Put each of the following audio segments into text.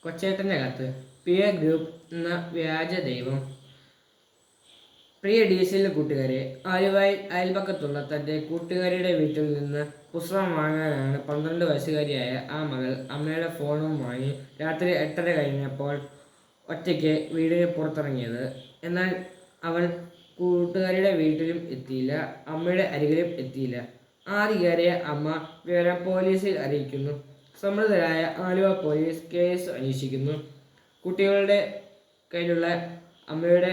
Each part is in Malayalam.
കൊച്ചേട്ടൻ്റെ കത്ത്. പിയർ ഗ്രൂപ്പ് എന്ന വ്യാജ ദൈവം. പ്രിയ ഡീസൽ കൂട്ടുകാരെ, ആലുവയിൽ അയൽപക്കത്തുള്ള തൻ്റെ കൂട്ടുകാരിയുടെ വീട്ടിൽ നിന്ന് പുസ്തകം വാങ്ങാനാണ് 12 വയസ്സുകാരിയായ ആ മകൾ അമ്മയുടെ ഫോണും വാങ്ങി രാത്രി 8:30 കഴിഞ്ഞപ്പോൾ ഒറ്റയ്ക്ക് വീടിന് പുറത്തിറങ്ങിയത്. എന്നാൽ അവൾ കൂട്ടുകാരിയുടെ വീട്ടിലും എത്തിയില്ല, അമ്മയുടെ അരികിലും എത്തിയില്ല. ആദ്യ അമ്മ വിവരം പോലീസിൽ അറിയിക്കുന്നു. സമ്മർദ്ദരായ ആലുവ പോലീസ് കേസ് അന്വേഷിക്കുന്നു. കുട്ടികളുടെ കയ്യിലുള്ള അമ്മയുടെ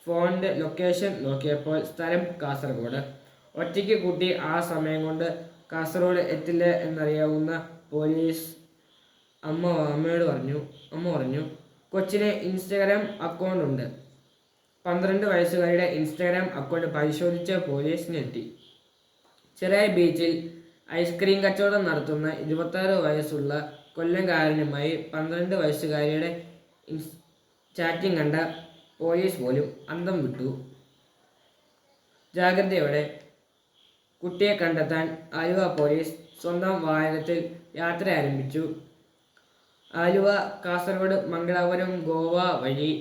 ഫോണിൻ്റെ ലൊക്കേഷൻ നോക്കിയപ്പോൾ സ്ഥലം കാസർഗോഡ്. ഒറ്റയ്ക്ക് കുട്ടി ആ സമയം കൊണ്ട് കാസർഗോഡ് എത്തില്ല എന്നറിയാവുന്ന പോലീസ് അമ്മയോട് പറഞ്ഞു കൊച്ചിന് ഇൻസ്റ്റഗ്രാം അക്കൗണ്ട് ഉണ്ട്. 12 വയസ്സുകാരുടെ ഇൻസ്റ്റഗ്രാം അക്കൗണ്ട് പരിശോധിച്ച പോലീസ് ഞെട്ടി. ചെറായി ബീച്ചിൽ ഐസ്ക്രീം കച്ചവടം നടത്തുന്ന 26 വയസ്സുള്ള കൊല്ലംകാരനുമായി 12 വയസ്സുകാരിയുടെ ചാറ്റിംഗ് കണ്ട പോലീസ് പോലും അന്തം വിട്ടു. ജാഗ്രതയോടെ കുട്ടിയെ കണ്ടെത്താൻ ആലുവ പോലീസ് സ്വന്തം വാഹനത്തിൽ യാത്ര ആരംഭിച്ചു. ആലുവ, കാസർഗോഡ്, മംഗലാപുരം, ഗോവ വഴി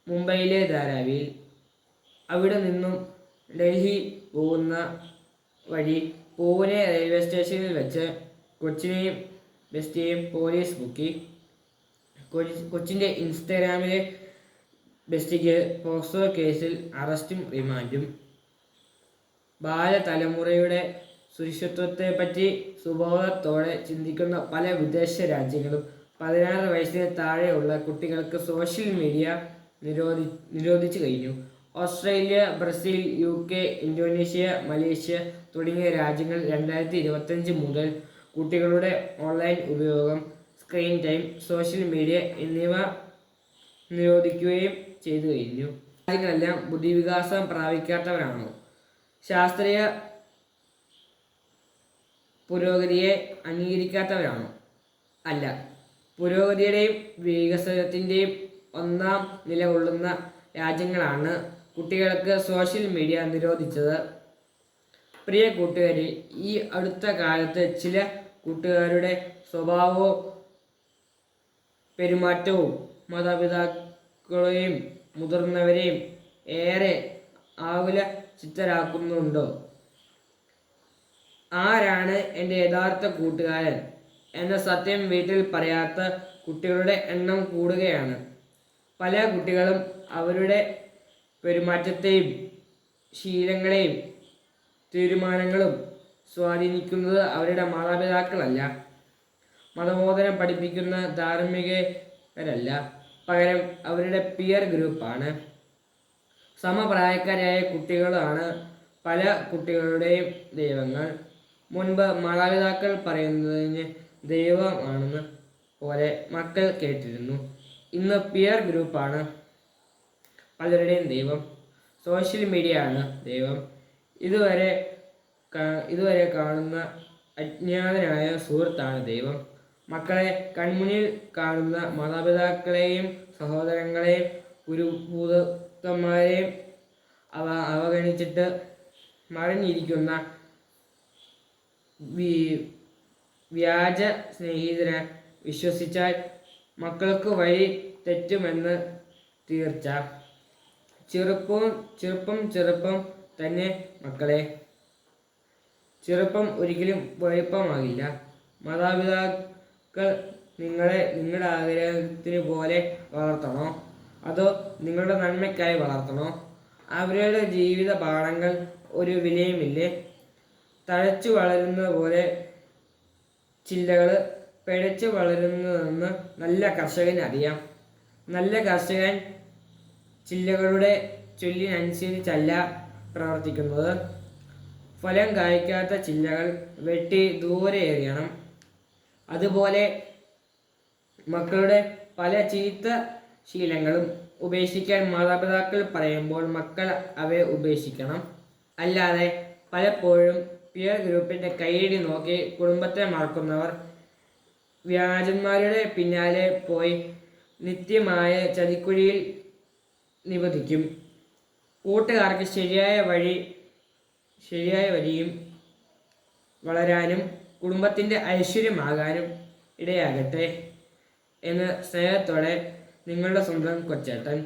മുംബൈയിലെ ധാരാവിയിൽ, അവിടെ നിന്നും ഡൽഹി പോകുന്ന വഴി പൂനെ റെയിൽവേ സ്റ്റേഷനിൽ വെച്ച് കൊച്ചിനെയും ബെസ്റ്റിയെയും പോലീസ് മുക്കി. കൊച്ചിൻ്റെ ഇൻസ്റ്റഗ്രാമിലെ ബെസ്റ്റിക്ക് പോക്സോ കേസിൽ അറസ്റ്റും റിമാൻഡും. ബാലതലമുറയുടെ സുരക്ഷിതത്വത്തെപ്പറ്റി സുബോധത്തോടെ ചിന്തിക്കുന്ന പല വിദേശ രാജ്യങ്ങളും 16 വയസ്സിന് താഴെയുള്ള കുട്ടികൾക്ക് സോഷ്യൽ മീഡിയ നിരോധിച്ചു കഴിഞ്ഞു. Australia, Brazil, UK, Indonesia, Malaysia തുടങ്ങിയ രാജ്യങ്ങൾ 2025 മുതൽ കുട്ടികളുടെ ഓൺലൈൻ ഉപയോഗം, സ്ക്രീൻ ടൈം, സോഷ്യൽ മീഡിയ എന്നിവ നിരോധിക്കുകയും ചെയ്തു കഴിഞ്ഞു. രാജ്യങ്ങളെല്ലാം ബുദ്ധിവികാസം പ്രാപിക്കാത്തവരാണോ? ശാസ്ത്രീയ പുരോഗതിയെ അംഗീകരിക്കാത്തവരാണോ? അല്ല. പുരോഗതിയുടെയും വികസനത്തിൻ്റെയും ഒന്നാം നിലകൊള്ളുന്ന രാജ്യങ്ങളാണ് കുട്ടികൾക്ക് സോഷ്യൽ മീഡിയ നിരോധിച്ചത്. പ്രിയ കൂട്ടുകാരെ, ഈ അടുത്ത കാലത്ത് ചില കൂട്ടുകാരുടെ സ്വഭാവവും പെരുമാറ്റവും മാതാപിതാക്കളെയും മുതിർന്നവരെയും ഏറെ ആകുല ചിത്തരാക്കുന്നുണ്ടോ? ആരാണ് എൻ്റെ യഥാർത്ഥ കൂട്ടുകാരൻ എന്ന സത്യം വീട്ടിൽ പറയാത്ത കുട്ടികളുടെ എണ്ണം കൂടുകയാണ്. പല കുട്ടികളും അവരുടെ പെരുമാറ്റത്തെയും ശീലങ്ങളെയും തീരുമാനങ്ങളും സ്വാധീനിക്കുന്നത് അവരുടെ മാതാപിതാക്കളല്ല, മതബോധനം പഠിപ്പിക്കുന്ന ധാർമ്മികരല്ല, പകരം അവരുടെ പിയർ ഗ്രൂപ്പാണ്. സമപ്രായക്കാരായ കുട്ടികളാണ് പല കുട്ടികളുടെയും ദൈവങ്ങൾ. മുൻപ് മാതാപിതാക്കൾ പറയുന്നതിന് ദൈവമാണെന്ന് പോലെ മക്കൾ കേട്ടിരുന്നു. ഇന്ന് പിയർ ഗ്രൂപ്പാണ് പലരുടെയും ദൈവം. സോഷ്യൽ മീഡിയ ആണ് ദൈവം. ഇതുവരെ കാണുന്ന അജ്ഞാതനായ സുഹൃത്താണ് ദൈവം. മക്കളെ കൺമുന്നിൽ കാണുന്ന മാതാപിതാക്കളെയും സഹോദരങ്ങളെയും ഗുരുഭൂതന്മാരെയും അവഗണിച്ചിട്ട് മറിഞ്ഞിരിക്കുന്ന വ്യാജ സ്നേഹിതരെ വിശ്വസിച്ചാൽ മക്കൾക്ക് വഴി തെറ്റുമെന്ന് തീർച്ച. ചെറുപ്പം തന്നെ മക്കളെ. ചെറുപ്പം ഒരിക്കലും വലുപ്പമാകില്ല. മാതാപിതാക്കൾ നിങ്ങളെ നിങ്ങളുടെ ആഗ്രഹത്തിന് പോലെ വളർത്തണോ അതോ നിങ്ങളുടെ നന്മയ്ക്കായി വളർത്തണോ? അവരുടെ ജീവിത പാഠങ്ങൾ ഒരു വിലയുമില്ലേ? തഴച്ചു വളരുന്നത് പോലെ ചില്ലകൾ പിഴച്ചു വളരുന്നതെന്ന് നല്ല കർഷകന് അറിയാം. നല്ല കർഷകൻ ചില്ലകളുടെ ചൊല്ലിനനുസരിച്ചല്ല പ്രവർത്തിക്കുന്നത്. ഫലം കായ്ക്കാത്ത ചില്ലകൾ വെട്ടി ദൂരെ എറിയണം. അതുപോലെ മക്കളുടെ പല ചീത്ത ശീലങ്ങളും ഉപേക്ഷിക്കാൻ മാതാപിതാക്കൾ പറയുമ്പോൾ മക്കൾ അവയെ ഉപേക്ഷിക്കണം. അല്ലാതെ പലപ്പോഴും പിയർ ഗ്രൂപ്പിൻ്റെ കൈയടി നോക്കി കുടുംബത്തെ മറക്കുന്നവർ വ്യാജന്മാരുടെ പിന്നാലെ പോയി നിത്യമായ ചതിക്കുഴിയിൽ നിവധിക്കും. കൂട്ടുകാർക്ക് ശരിയായ വഴിയും വളരാനും കുടുംബത്തിൻ്റെ ഐശ്വര്യമാകാനും ഇടയാകട്ടെ. എന്ന് സ്നേഹത്തോടെ നിങ്ങളുടെ സ്വന്തം കൊച്ചേട്ടൻ.